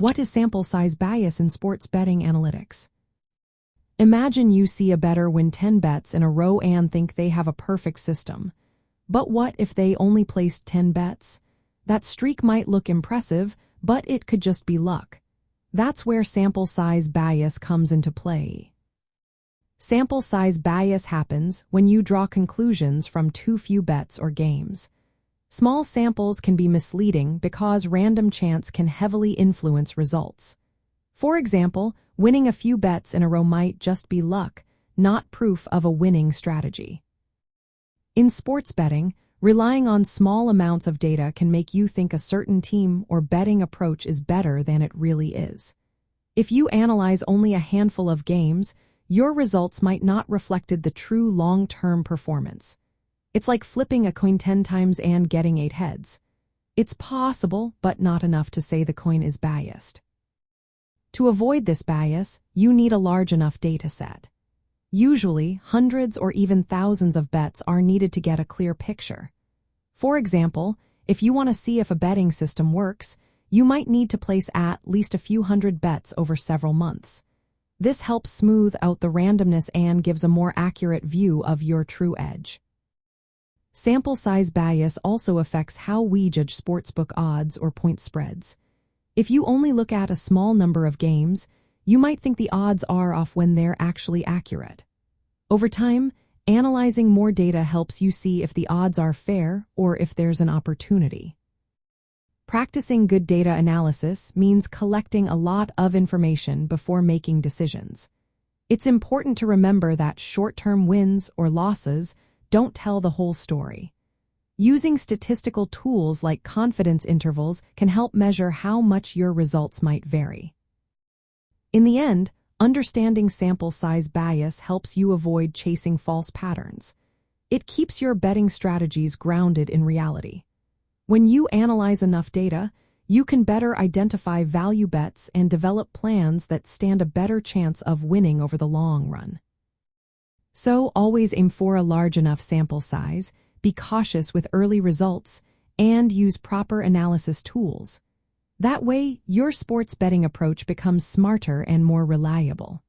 What is sample size bias in sports betting analytics? Imagine you see a bettor win 10 bets in a row and think they have a perfect system. But what if they only placed 10 bets? That streak might look impressive, but it could just be luck. That's where sample size bias comes into play. Sample size bias happens when you draw conclusions from too few bets or games. Small samples can be misleading because random chance can heavily influence results. For example, winning a few bets in a row might just be luck, not proof of a winning strategy. In sports betting, relying on small amounts of data can make you think a certain team or betting approach is better than it really is. If you analyze only a handful of games, your results might not reflect the true long-term performance. It's like flipping a coin 10 times and getting 8 heads. It's possible, but not enough to say the coin is biased. To avoid this bias, you need a large enough data set. Usually, hundreds or even thousands of bets are needed to get a clear picture. For example, if you want to see if a betting system works, you might need to place at least a few hundred bets over several months. This helps smooth out the randomness and gives a more accurate view of your true edge. Sample size bias also affects how we judge sportsbook odds or point spreads. If you only look at a small number of games, you might think the odds are off when they're actually accurate. Over time, analyzing more data helps you see if the odds are fair or if there's an opportunity. Practicing good data analysis means collecting a lot of information before making decisions. It's important to remember that short-term wins or losses don't tell the whole story. Using statistical tools like confidence intervals can help measure how much your results might vary. In the end, understanding sample size bias helps you avoid chasing false patterns. It keeps your betting strategies grounded in reality. When you analyze enough data, you can better identify value bets and develop plans that stand a better chance of winning over the long run. So always aim for a large enough sample size, be cautious with early results, and use proper analysis tools. That way, your sports betting approach becomes smarter and more reliable.